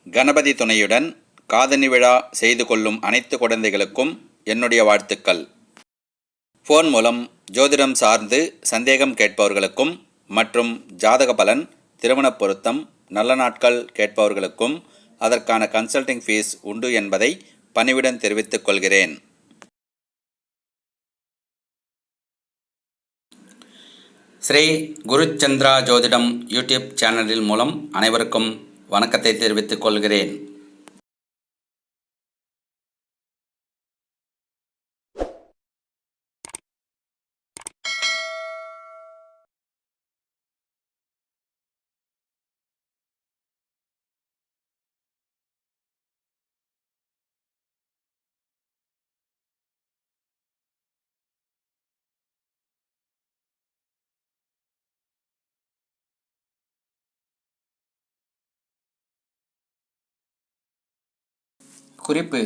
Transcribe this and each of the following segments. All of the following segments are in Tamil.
கணபதி துணையுடன் காதணி விழா செய்து கொள்ளும் அனைத்து குழந்தைகளுக்கும் என்னுடைய வாழ்த்துக்கள். ஃபோன் மூலம் ஜோதிடம் சார்ந்து சந்தேகம் கேட்பவர்களுக்கும் மற்றும் ஜாதக பலன், திருமண பொருத்தம், நல்ல நாட்கள் கேட்பவர்களுக்கும் அதற்கான கன்சல்டிங் ஃபீஸ் உண்டு என்பதை பணிவுடன் தெரிவித்துக் கொள்கிறேன். ஸ்ரீ குருச்சந்திரா ஜோதிடம் யூடியூப் சேனலில் மூலம் அனைவருக்கும் வணக்கத்தை தெரிவித்துக் கொள்கிறேன். குறிப்பு: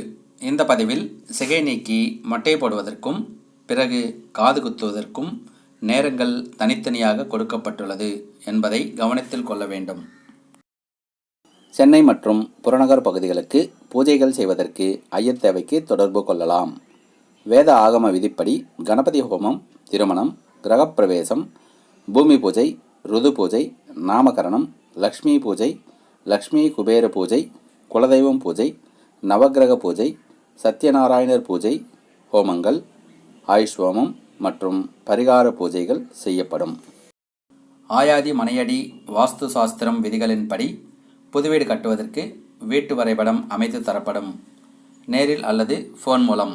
இந்த பதிவில் சிகை நீக்கி மட்டை போடுவதற்கும் பிறகு காது குத்துவதற்கும் நேரங்கள் தனித்தனியாக கொடுக்கப்பட்டுள்ளது என்பதை கவனத்தில் கொள்ள வேண்டும். சென்னை மற்றும் புறநகர் பகுதிகளுக்கு பூஜைகள் செய்வதற்கு ஐயர் தேவைக்கு தொடர்பு கொள்ளலாம். வேத ஆகம விதிப்படி கணபதி ஹோமம், திருமணம், கிரகப்பிரவேசம், பூமி பூஜை, ருது பூஜை, நாமகரணம், லக்ஷ்மி பூஜை, லக்ஷ்மி குபேர பூஜை, குலதெய்வம் பூஜை, நவக்கிரக பூஜை, சத்யநாராயணர் பூஜை, ஹோமங்கள், ஆயுஷ்ஹோமம் மற்றும் பரிகார பூஜைகள் செய்யப்படும். ஆயாதி மனையடி வாஸ்து சாஸ்திரம் விதிகளின்படி புதுவீடு கட்டுவதற்கு வீட்டு வரைபடம் அமைத்து தரப்படும். நேரில் அல்லது ஃபோன் மூலம்.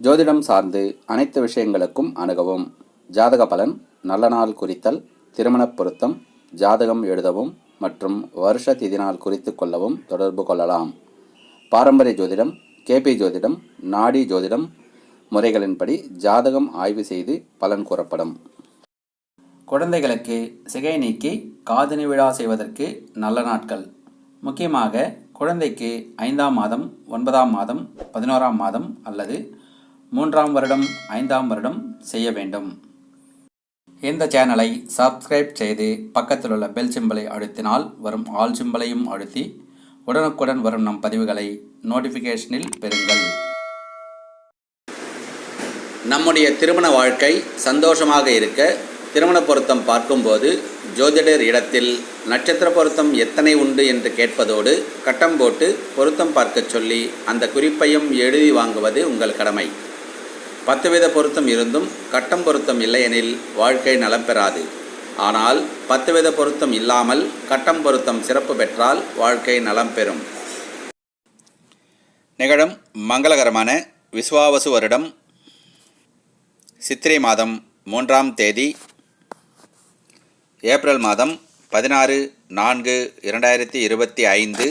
ஜோதிடம் சார்ந்து அனைத்து விஷயங்களுக்கும் அணுகவும். ஜாதக பலன், நல்ல நாள் குறித்தல், திருமண பொருத்தம், ஜாதகம் எழுதவும் மற்றும் வருஷ திதி நாள் குறித்து கொள்ளவும் தொடர்பு கொள்ளலாம். பாரம்பரிய ஜோதிடம், கேபி ஜோதிடம், நாடி ஜோதிடம் முறைகளின்படி ஜாதகம் ஆய்வு செய்து பலன் கூறப்படும். குழந்தைகளுக்கு சிகை நீக்கி காதணி விழா செய்வதற்கு நல்ல நாட்கள். முக்கியமாக குழந்தைக்கு 5ஆம் மாதம், 9ஆம் மாதம், 11ஆம் மாதம் அல்லது 3ஆம் வருடம், 5ஆம் வருடம் செய்ய வேண்டும். இந்த சேனலை சப்ஸ்கிரைப் செய்து பக்கத்தில் உள்ள பெல் சிம்பலை அழுத்தினால் வரும் ஆல் சிம்பலையும் அழுத்தி உடனுக்குடன் வரும் நம் பதிவுகளை நோட்டிஃபிகேஷனில் பெறுங்கள். நம்முடைய திருமண வாழ்க்கை சந்தோஷமாக இருக்க திருமண பொருத்தம் பார்க்கும்போது ஜோதிடர் இடத்தில் நட்சத்திர பொருத்தம் எத்தனை உண்டு என்று கேட்பதோடு கட்டம் போட்டு பொருத்தம் பார்க்க சொல்லி அந்த குறிப்பையும் எழுதி வாங்குவது உங்கள் கடமை. 10 வித பொருத்தம் இருந்தும் கட்டம் பொருத்தம் இல்லையெனில் வாழ்க்கை நலம் பெறாது. ஆனால் 10 வித பொருத்தம் இல்லாமல் கட்டம் பொருத்தம் சிறப்பு பெற்றால் வாழ்க்கை நலம் பெறும். நிகழும் மங்களகரமான விஸ்வாவசு வருடம் சித்திரை மாதம் 3ஆம் தேதி, ஏப்ரல் மாதம் 16/4/2025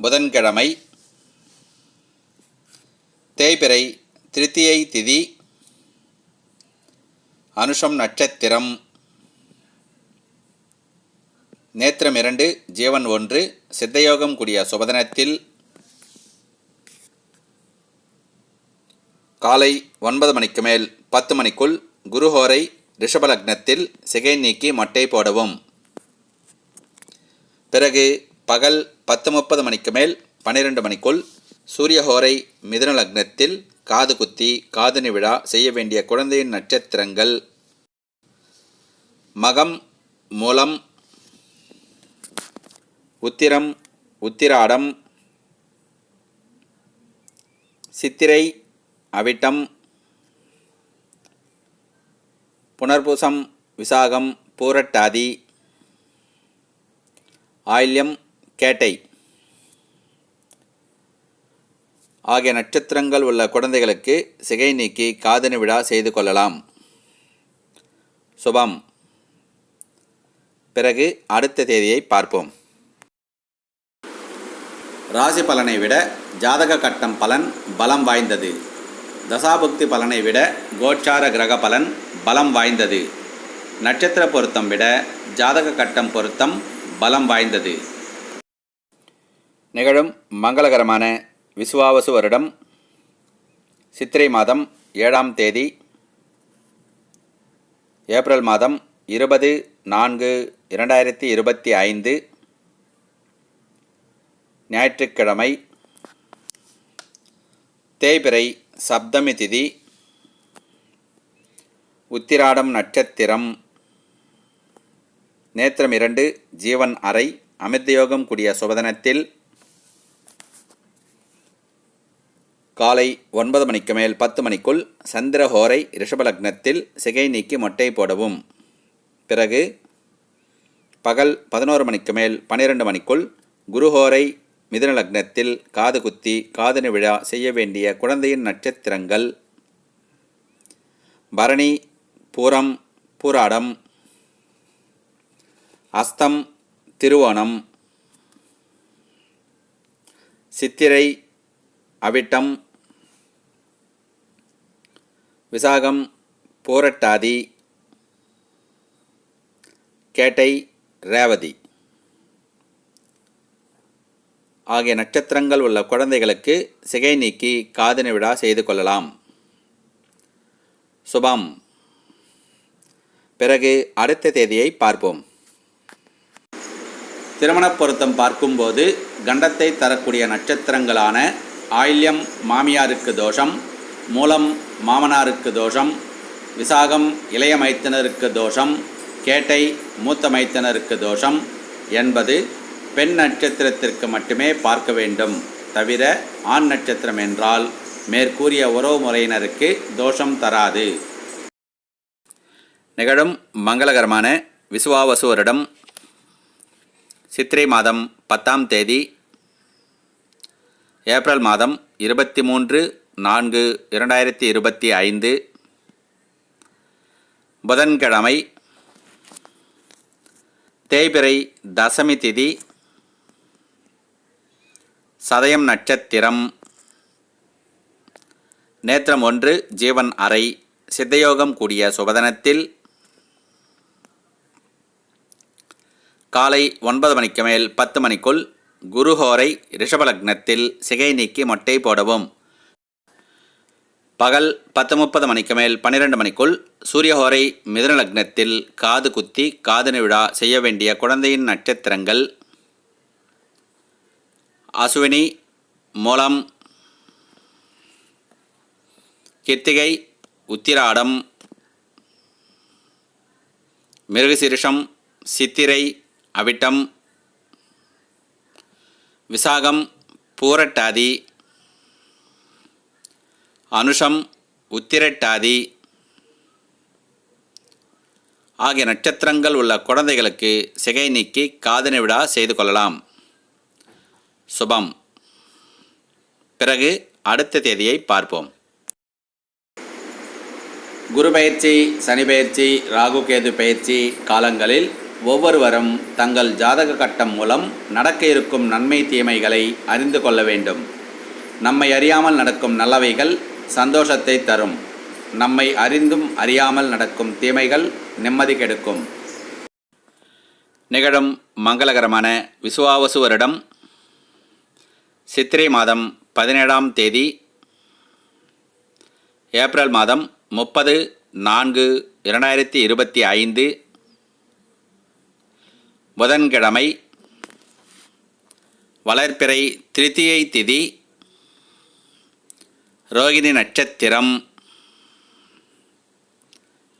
புதன்கிழமை, தேய்பிறை திருத்தியை திதி, அனுஷம் நட்சத்திரம், நேத்திரம் 2, ஜீவன் 1, சித்தயோகம் கூடிய சுபதினத்தில் காலை 9 மணிக்கு மேல் 10 மணிக்குள் குருஹோரை ரிஷபலக்னத்தில் சிகை நீக்கி மட்டை போடவும். பிறகு பகல் 10:30 மணிக்கு மேல் 12 மணிக்குள் சூரியஹோரை மிதுன லக்னத்தில் காது குத்தி காதணி விழா செய்ய வேண்டிய குழந்தையின் நட்சத்திரங்கள் மகம், மூலம், உத்திரம், உத்திராடம், சித்திரை, அவிட்டம், புனர்பூசம், விசாகம், பூரட்டாதி, ஆயில்யம், கேட்டை ஆகிய நட்சத்திரங்கள் உள்ள குழந்தைகளுக்கு சிகை நீக்கி காதணி விழா செய்து கொள்ளலாம். சுபம். பிறகு அடுத்த தேதியை பார்ப்போம். ராசி பலனை விட ஜாதக கட்டம் பலன் பலம் வாய்ந்தது. தசாபுக்தி பலனை விட கோச்சார கிரக பலன் பலம் வாய்ந்தது. நட்சத்திர பொருத்தம் விட ஜாதக கட்டம் பொருத்தம் பலம் வாய்ந்தது. நிகழும் மங்களகரமான விசுவாவசு வருடம் சித்திரை மாதம் 7ஆம் தேதி, ஏப்ரல் மாதம் 20/4/2025 ஞாயிற்றுக்கிழமை, தேய்பிறை சப்தமி திதி, உத்திராடம் நட்சத்திரம், நேத்திரம் 2, ஜீவன் அறை, அமிர்தயோகம் கூடிய சுபதினத்தில் காலை 9 மணிக்கு மேல் 10 மணிக்குள் சந்திரஹோரை ரிஷபலக்னத்தில் சிகை நீக்கி மொட்டை போடவும். பிறகு பகல் 11 மணிக்கு மேல் 12 மணிக்குள் குருஹோரை மிதுன லக்னத்தில் காது குத்தி காதணி விழா செய்ய வேண்டிய குழந்தையின் நட்சத்திரங்கள் பரணி, பூரம், பூராடம், அஸ்தம், திருவோணம், சித்திரை, அவிட்டம், விசாகம், பூரட்டாதி, கேட்டை, ரேவதி ஆகிய நட்சத்திரங்கள் உள்ள குழந்தைகளுக்கு சிகை நீக்கி காதணி விழா செய்து கொள்ளலாம். சுபம். பிறகு அடுத்த தேதியை பார்ப்போம். திருமண பொருத்தம் பார்க்கும்போது கண்டத்தை தரக்கூடிய நட்சத்திரங்களான ஆயில்யம் மாமியாருக்கு தோஷம், மூலம் மாமனாருக்கு தோஷம், விசாகம் இளைய மைத்தனருக்கு தோஷம், கேட்டை மூத்த மைத்தனருக்கு தோஷம் என்பது பெண் நட்சத்திரத்திற்கு மட்டுமே பார்க்க வேண்டும். தவிர ஆண் நட்சத்திரம் என்றால் மேற்கூறிய உறவு முறையினருக்கு தோஷம் தராது. நிகழும் மங்களகரமான விசுவாவசு வருடம் சித்திரை மாதம் 10ஆம் தேதி, ஏப்ரல் மாதம் 23/4/2025 புதன்கிழமை, தேய்பிறை தசமி திதி, சதயம் நட்சத்திரம், நேத்திரம் 1, ஜீவன் அறை, சித்தயோகம் கூடிய சுபதனத்தில் காலை 9 மணிக்கு மேல் 10 மணிக்குள் குருஹோரை ரிஷபலக்னத்தில் சிகை நீக்கி மொட்டை போடவும். பகல் 10:30 மணிக்கு மேல் 12 மணிக்குள் சூரியஹோரை மிதுன லக்னத்தில் காது குத்தி காதணி விழா செய்ய வேண்டிய குழந்தையின் நட்சத்திரங்கள் அசுவினி, மூலம், கிருத்திகை, உத்திராடம், மிருகசீரிஷம், சித்திரை, அவிட்டம், விசாகம், பூரட்டாதி, அனுஷம், உத்திரட்டாதி ஆகிய நட்சத்திரங்கள் உள்ள குழந்தைகளுக்கு சிகை நீக்கி காதணி விழா செய்து கொள்ளலாம். சுபம். பிறகு அடுத்த தேதியை பார்ப்போம். குரு பயிற்சி, சனி பயிற்சி, ராகு கேது பயிற்சி காலங்களில் ஒவ்வொருவரும் தங்கள் ஜாதக கட்டம் மூலம் நடக்க இருக்கும் நன்மை தீமைகளை அறிந்து கொள்ள வேண்டும். நம்மை அறியாமல் நடக்கும் நல்லவைகள் சந்தோஷத்தை தரும். நம்மை அறிந்தும் அறியாமல் நடக்கும் தீமைகள் நிம்மதி கெடுக்கும். நிகழும் மங்களகரமான விசுவாவசு வருடம் சித்திரை மாதம் 17ஆம் தேதி, ஏப்ரல் மாதம் 30/4/2025 புதன்கிழமை, வளர்பிறை திருத்தியை திதி, ரோகிணி நட்சத்திரம்,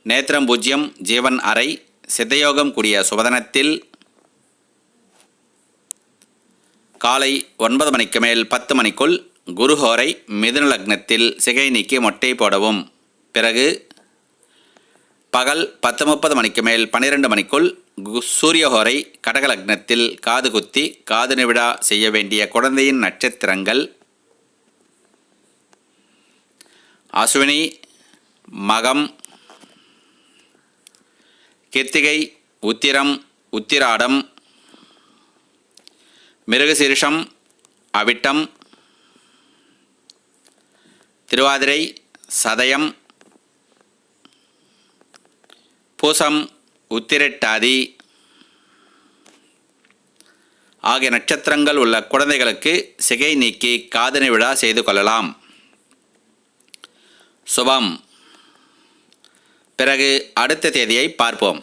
நேத்திரம் 0, ஜீவன் அறை, சித்தயோகம் கூடிய சுபதனத்தில் காலை 9 மணிக்கு மேல் 10 மணிக்குள் குருஹோரை மிதுன லக்னத்தில் சிகை நீக்கி மொட்டை போடவும். பிறகு பகல் 10:30 மணிக்கு மேல் 12 மணிக்குள் சூரியஹோரை கடக லக்னத்தில் காது குத்தி காதணி விழா செய்ய வேண்டிய குழந்தையின் நட்சத்திரங்கள் அசுவினி, மகம், கிருத்திகை, உத்திரம், உத்திராடம், மிருகசீரிஷம், அவிட்டம், திருவாதிரை, சதயம், பூசம், உத்திரட்டாதி ஆகிய நட்சத்திரங்கள் உள்ள குழந்தைகளுக்கு சிகை நீக்கி காதணி விழா செய்து கொள்ளலாம். சுபம். பிறகு அடுத்த தேதியை பார்ப்போம்.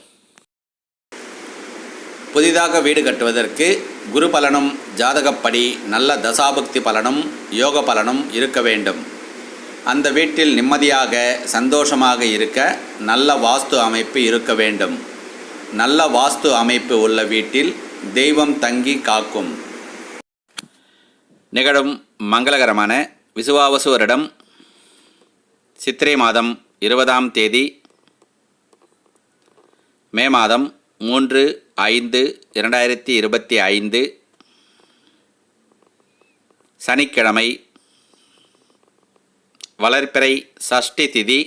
புதிதாக வீடு கட்டுவதற்கு குரு பலனும் ஜாதகப்படி நல்ல தசாபக்தி பலனும் யோக பலனும் இருக்க வேண்டும். அந்த வீட்டில் நிம்மதியாக சந்தோஷமாக இருக்க நல்ல வாஸ்து அமைப்பு இருக்க வேண்டும். நல்ல வாஸ்து அமைப்பு உள்ள வீட்டில் தெய்வம் தங்கி காக்கும். நிகழும் மங்களகரமான விசுவாவசு வருடம் சித்திரை மாதம் 20ஆம் தேதி மே மாதம் 3/5/2025 சனிக்கிழமை, வளர்பிறை சஷ்டி திதி,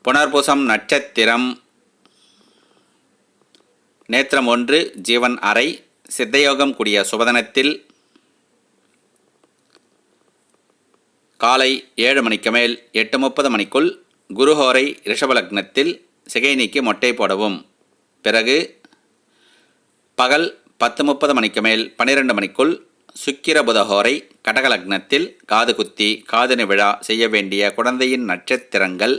புனர்பூசம் நட்சத்திரம், நேத்திரம் 1 ஜீவன் அறை, சித்தயோகம் கூடிய சுபதனத்தில் காலை 7 மணிக்கு மேல் 8:30 மணிக்குள் குருஹோரை ரிஷபலக்னத்தில் சிகை நீக்கி மொட்டை போடவும். பிறகு பகல் 10:30 மணிக்கு மேல் 12 மணிக்குள் சுக்கிர புதஹோரை கடகலக்னத்தில் காது குத்தி காதணி விழா செய்ய வேண்டிய குழந்தையின் நட்சத்திரங்கள்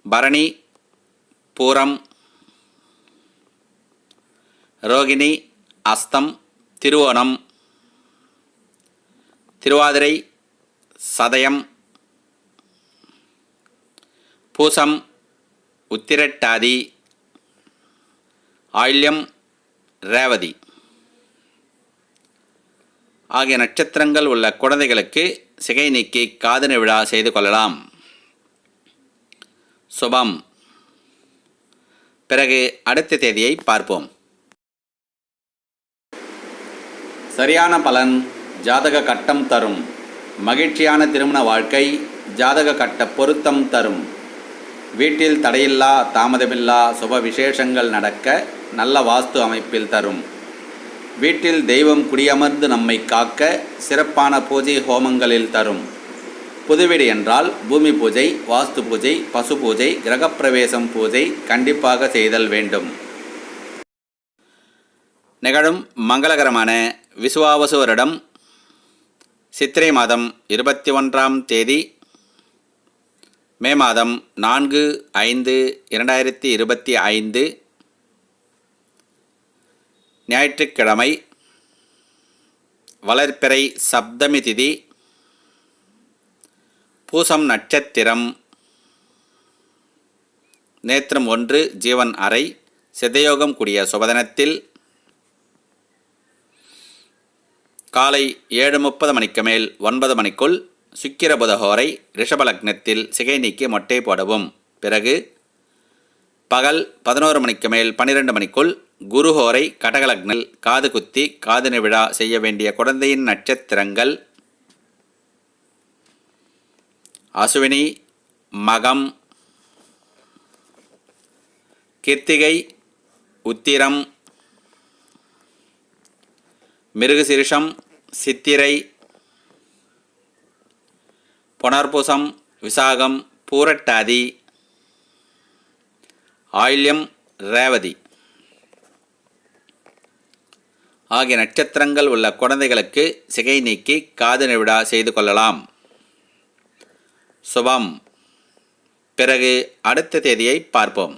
பரணி, பூரம், ரோகிணி, அஸ்தம், திருவோணம், திருவாதிரை, சதயம், பூசம், உத்திரட்டாதி, ஆயில்யம், ரேவதி ஆகிய நட்சத்திரங்கள் உள்ள குழந்தைகளுக்கு சிகை நீக்கி காதணி விழா செய்து கொள்ளலாம். சுபம். பிறகு அடுத்த தேதியை பார்ப்போம். சரியான பலன் ஜாதக கட்டம் தரும். மகிழ்ச்சியான திருமண வாழ்க்கை ஜாதக கட்ட பொருத்தம் தரும். வீட்டில் தடையில்லா தாமதமில்லா சுப விசேஷங்கள் நடக்க நல்ல வாஸ்து அமைப்பில் தரும். வீட்டில் தெய்வம் குடியமர்ந்து நம்மை காக்க சிறப்பான பூஜை ஹோமங்களில் தரும். புதுவீடு என்றால் பூமி பூஜை, வாஸ்து பூஜை, பசு பூஜை, கிரகப்பிரவேசம் பூஜை கண்டிப்பாக செய்தல் வேண்டும். நிகழும் மங்களகரமான விசுவாவசு வருடம் சித்திரை மாதம் 21ஆம் தேதி மே மாதம் 4/5/2025 ஞாயிற்றுக்கிழமை, வளர்பிறை சப்தமி திதி, பூசம் நட்சத்திரம், நேத்திரம் 1 ஜீவன் அறை, சித்தயோகம் கூடிய சுபதனத்தில் காலை 7:30 மணிக்கு மேல் 9 மணிக்குள் சுக்கிர புதஹோரை ரிஷபலக்னத்தில் சிகை நீக்கி மொட்டை போடவும். பிறகு பகல் 11 மணிக்கு மேல் 12 மணிக்குள் குருஹோரை கடகலக்னில் காது குத்தி காதணி விழா செய்ய வேண்டிய குழந்தையின் நட்சத்திரங்கள் அசுவினி, மகம், கிருத்திகை, உத்திரம், மிருகசிரிஷம், சித்திரை, புனர்பூசம், விசாகம், பூரட்டாதி, ஆயில்யம், ரேவதி ஆகிய நட்சத்திரங்கள் உள்ள குழந்தைகளுக்கு சிகை நீக்கி காதணி விழா செய்து கொள்ளலாம். சுபம். பிறகு அடுத்த தேதியை பார்ப்போம்.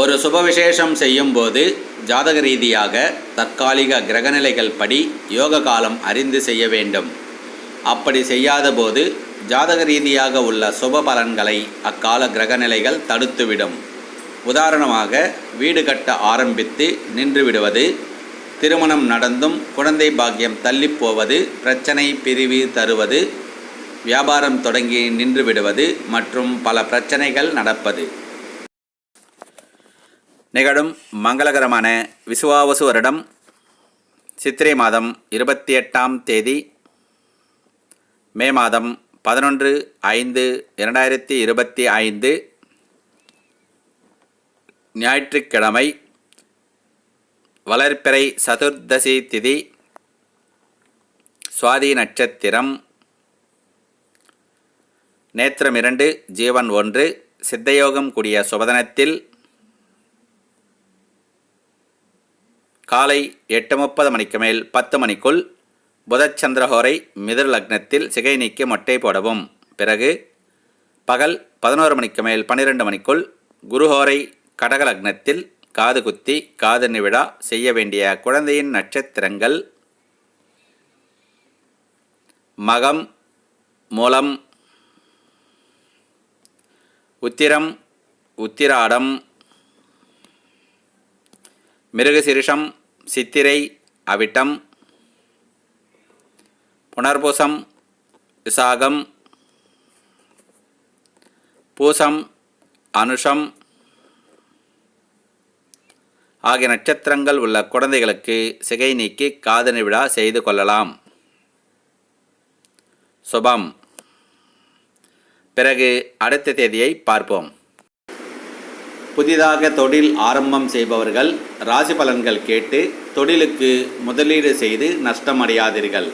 ஒரு சுப விசேஷம் செய்யும்போது ஜாதக ரீதியாக தற்காலிக கிரகநிலைகள் படி யோக காலம் அறிந்து செய்ய வேண்டும். அப்படி செய்யாத போது ஜாதக ரீதியாக உள்ள சுப பலன்களை அக்கால கிரகநிலைகள் தடுத்துவிடும். உதாரணமாக, வீடு கட்ட ஆரம்பித்து நின்று விடுவது, திருமணம் நடந்தும் குழந்தை பாக்கியம் தள்ளிப்போவது, பிரச்சனை பிரிவு தருவது, வியாபாரம் தொடங்கி நின்று விடுவது மற்றும் பல பிரச்சனைகள் நடப்பது. நிகழும் மங்களகரமான விசுவாவசு வருடம் சித்திரை மாதம் 28ஆம் தேதி மே மாதம் 11/5/2025 ஞாயிற்றுக்கிழமை, வளர்பிறை சதுர்தசி திதி, சுவாதி நட்சத்திரம், நேத்திரம் 2 ஜீவன் 1, சித்தயோகம் கூடிய சுபதனத்தில் காலை 8:30 மணிக்கு மேல் 10 மணிக்குள் புதச்சந்திரஹோரை மிதுன லக்னத்தில் சிகை நீக்கி மொட்டை போடவும். பிறகு பகல் 11 மணிக்கு மேல் 12 மணிக்குள் குருஹோரை கடக லக்னத்தில் காது குத்தி காதணி விழா செய்ய வேண்டிய குழந்தையின் நட்சத்திரங்கள் மகம், மூலம், உத்திரம், உத்திராடம், மிருகசிரிஷம், சித்திரை, அவிட்டம், புனர்பூசம், விசாகம், பூசம், அனுஷம் ஆகிய நட்சத்திரங்கள் உள்ள குழந்தைகளுக்கு சிகை நீக்கி காதணி விழா செய்து கொள்ளலாம். சுபம். பிறகு அடுத்த தேதியை பார்ப்போம். புதிதாக தொழில் ஆரம்பம் செய்பவர்கள் ராசி பலன்கள் கேட்டு தொழிலுக்கு முதலீடு செய்து நஷ்டமடையாதீர்கள்.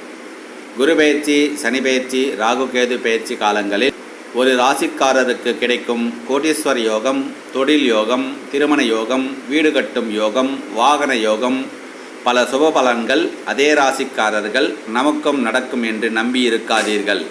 குரு பெயர்ச்சி, சனி பெயர்ச்சி, ராகு கேது பெயர்ச்சி காலங்களில் ஒரு ராசிக்காரருக்கு கிடைக்கும் கோடீஸ்வர யோகம், தொழில் யோகம், திருமண யோகம், வீடு கட்டும் யோகம், வாகன யோகம், பல சுப பலன்கள் அதே ராசிக்காரர்கள் நமக்கும் நடக்கும் என்று நம்பி இருக்காதீர்கள்.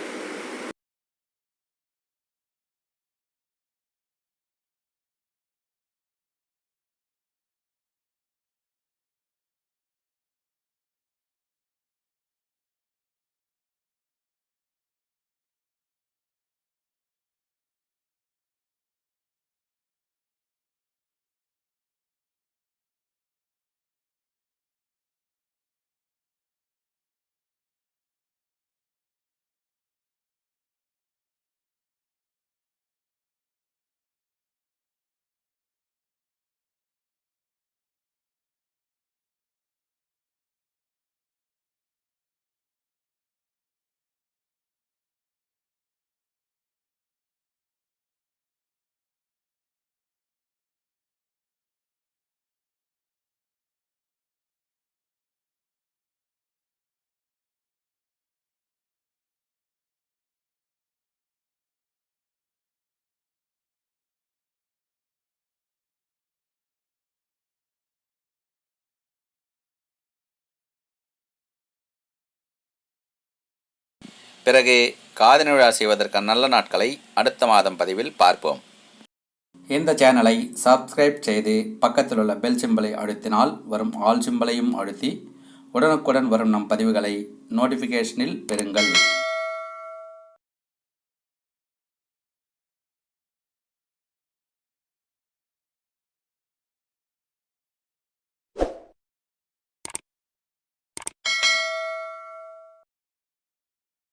பிறகு காதணி விழா செய்வதற்கான நல்ல நாட்களை அடுத்த மாதம் பதிவில் பார்ப்போம். இந்த சேனலை சப்ஸ்கிரைப் செய்து பக்கத்தில் உள்ள பெல் சிம்பலை அழுத்தினால் வரும் ஆல் சிம்பலையும் அழுத்தி உடனுக்குடன் வரும் நம் பதிவுகளை நோட்டிஃபிகேஷனில் பெறுங்கள்.